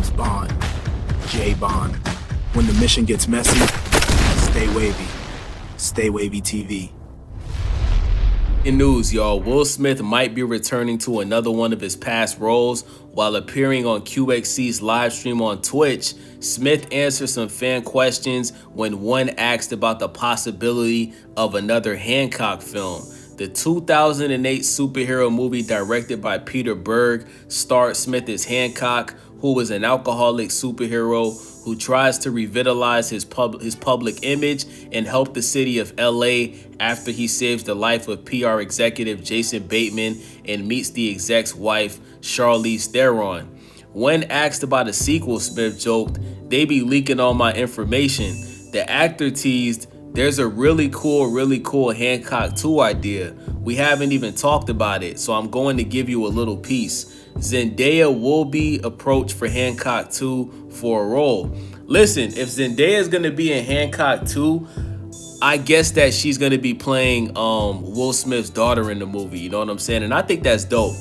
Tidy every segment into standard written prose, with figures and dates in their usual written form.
James Bond, J Bond. When the mission gets messy, stay wavy. Stay Wavy TV. In news, y'all, Will Smith might be returning to another one of his past roles. While appearing on QXC's live stream on Twitch, Smith answered some fan questions when one asked about the possibility of another Hancock film. The 2008 superhero movie directed by Peter Berg starred Smith as Hancock, who was an alcoholic superhero who tries to revitalize his public image and help the city of LA after he saves the life of PR executive Jason Bateman and meets the exec's wife, Charlize Theron. When asked about a sequel, Smith joked, "They be leaking all my information." The actor teased, "There's a really cool Hancock 2 idea. We haven't even talked about it, so I'm going to give you a little piece. Zendaya will be approached for Hancock 2 for a role." Listen, if Zendaya is going to be in Hancock 2, I guess that she's going to be playing Will Smith's daughter in the movie, you know what I'm saying? And I think that's dope.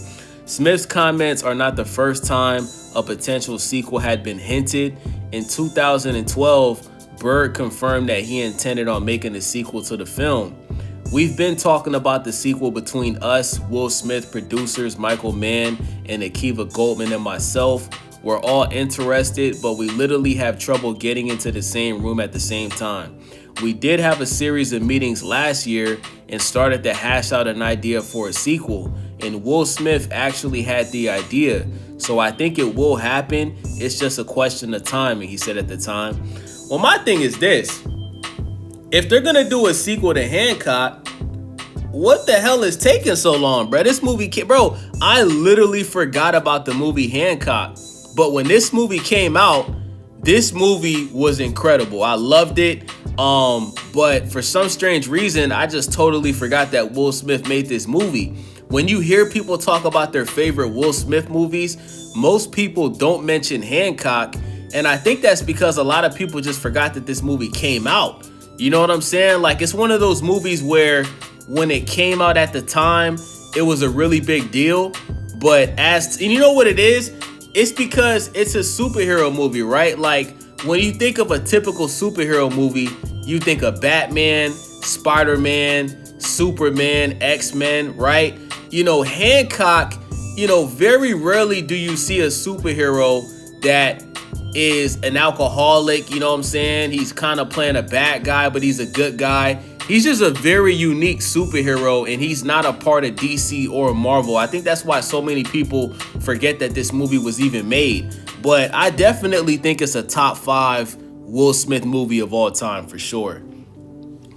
Smith's comments are not the first time a potential sequel had been hinted. In 2012, Berg confirmed that he intended on making a sequel to the film. "We've been talking about the sequel between us, Will Smith producers Michael Mann and Akiva Goldman and myself. We're all interested, but we literally have trouble getting into the same room at the same time. We did have a series of meetings last year and started to hash out an idea for a sequel, and Will Smith actually had the idea. So I think it will happen. It's just a question of timing," he said at the time. Well, my thing is this. If they're gonna do a sequel to Hancock, what the hell is taking so long, bro? This movie, bro, I literally forgot about the movie Hancock. But when this movie came out, this movie was incredible. I loved it. But for some strange reason, I just totally forgot that Will Smith made this movie. When you hear people talk about their favorite Will Smith movies, most people don't mention Hancock. And I think that's because a lot of people just forgot that this movie came out. You know what I'm saying? Like, it's one of those movies where when it came out at the time, it was a really big deal. But and you know what it is? It's because it's a superhero movie, right? Like, when you think of a typical superhero movie, you think of Batman, Spider-Man, Superman, X-Men, right? You know, Hancock, you know, very rarely do you see a superhero that is an alcoholic, you know what I'm saying? He's kind of playing a bad guy, but he's a good guy. He's just a very unique superhero, and he's not a part of DC or Marvel. I think that's why so many people forget that this movie was even made. But I definitely think it's a top 5 Will Smith movie of all time for sure.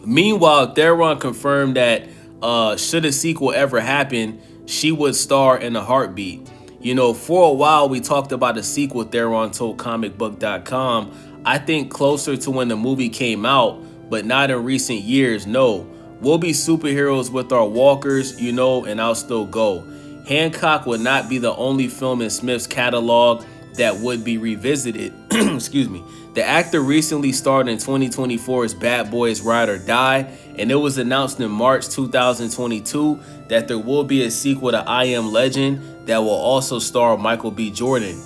Meanwhile, Theron confirmed that should a sequel ever happen, she would star in a heartbeat. You know, for a while we talked about a sequel, Theron told comicbook.com. I think closer to when the movie came out, but not in recent years, no. We'll be superheroes with our walkers, you know, and I'll still go. Hancock would not be the only film in Smith's catalog that would be revisited. Excuse me. The actor recently starred in 2024's Bad Boys Ride or Die, and it was announced in March 2022 that there will be a sequel to I Am Legend that will also star Michael B. Jordan.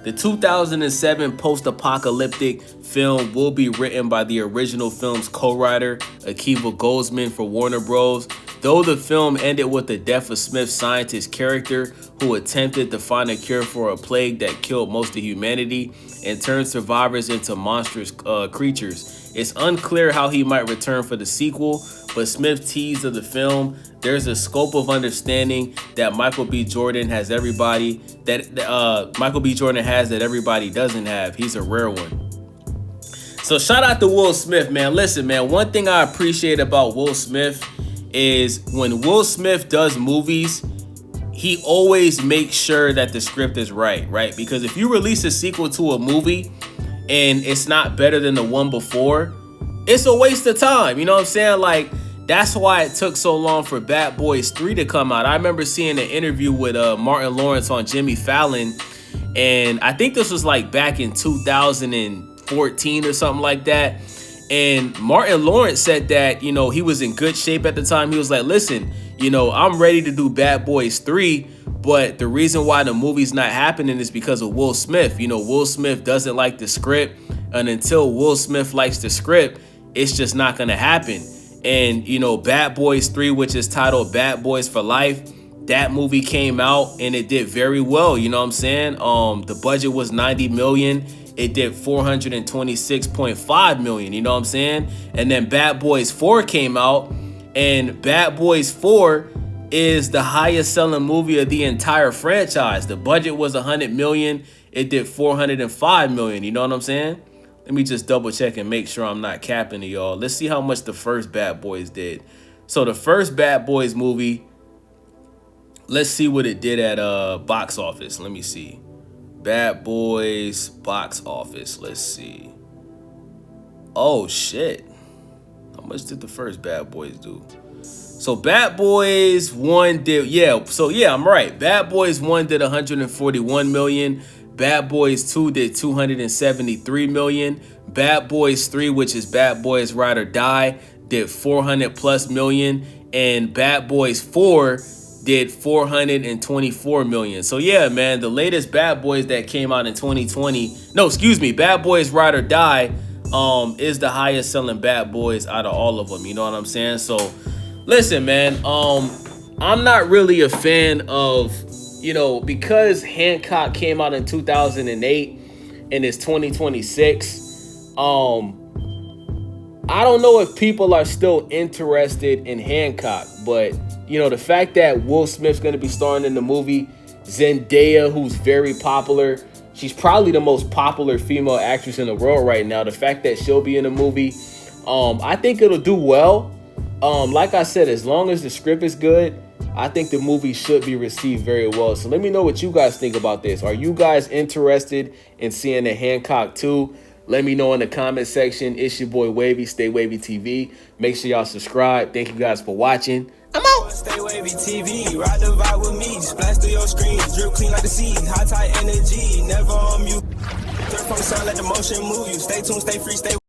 The 2007 post-apocalyptic film will be written by the original film's co-writer, Akiva Goldsman, for Warner Bros. Though the film ended with the death of Smith's scientist character who attempted to find a cure for a plague that killed most of humanity and turned survivors into monstrous creatures. It's unclear how he might return for the sequel, but Smith teased of the film, there's a scope of understanding that Michael B. Jordan has that everybody doesn't have. He's a rare one. So shout out to Will Smith, man. Listen, man, one thing I appreciate about Will Smith is when Will Smith does movies, he always makes sure that the script is right? Because if you release a sequel to a movie and it's not better than the one before, it's a waste of time. You know what I'm saying? Like, that's why it took so long for Bad Boys 3 to come out. I remember seeing an interview with Martin Lawrence on Jimmy Fallon, and I think this was like back in 2014 or something like that. And Martin Lawrence said that, you know, he was in good shape at the time. He was like, listen, you know, I'm ready to do Bad Boys 3, but the reason why the movie's not happening is because of Will Smith. You know, Will Smith doesn't like the script, and until Will Smith likes the script, it's just not gonna happen. And, you know, Bad Boys 3, which is titled Bad Boys for Life, that movie came out and it did very well, you know what I'm saying? The budget was 90 million. It did 426.5 million, you know what I'm saying? And then Bad Boys 4 came out, and Bad Boys 4 is the highest selling movie of the entire franchise. The budget was 100 million. It did 405 million, you know what I'm saying? Let me just double check and make sure I'm not capping to y'all. Let's see how much the first Bad Boys did. So the first Bad Boys movie, let's see what it did at box office. Let me see. Bad Boys box office. Let's see. Oh shit. How much did the first Bad Boys do? So Bad Boys 1 did, I'm right. Bad Boys 1 did 141 million. Bad Boys 2 did 273 million. Bad Boys 3, which is Bad Boys Ride or Die, did 400 plus million. And Bad Boys 4 did 424 million. So yeah, man, the latest Bad Boys that came out in 2020, Bad Boys Ride or Die is the highest selling Bad Boys out of all of them, you know what I'm saying? So listen, man, I'm not really a fan of, you know, because Hancock came out in 2008 and it's 2026. I don't know if people are still interested in Hancock, but you know, the fact that Will Smith's going to be starring in the movie, Zendaya, who's very popular, she's probably the most popular female actress in the world right now. The fact that she'll be in the movie, I think it'll do well. Like I said, as long as the script is good, I think the movie should be received very well. So let me know what you guys think about this. Are you guys interested in seeing the Hancock 2? Let me know in the comment section. It's your boy Wavy, Stay Wavy TV. Make sure y'all subscribe. Thank you guys for watching. I'm out. Stay Wavy TV, ride the vibe with me. Splash through your screen, drip clean like the sea. High tide energy, never on mute. From the sun, let the motion move you. Stay tuned, stay free, stay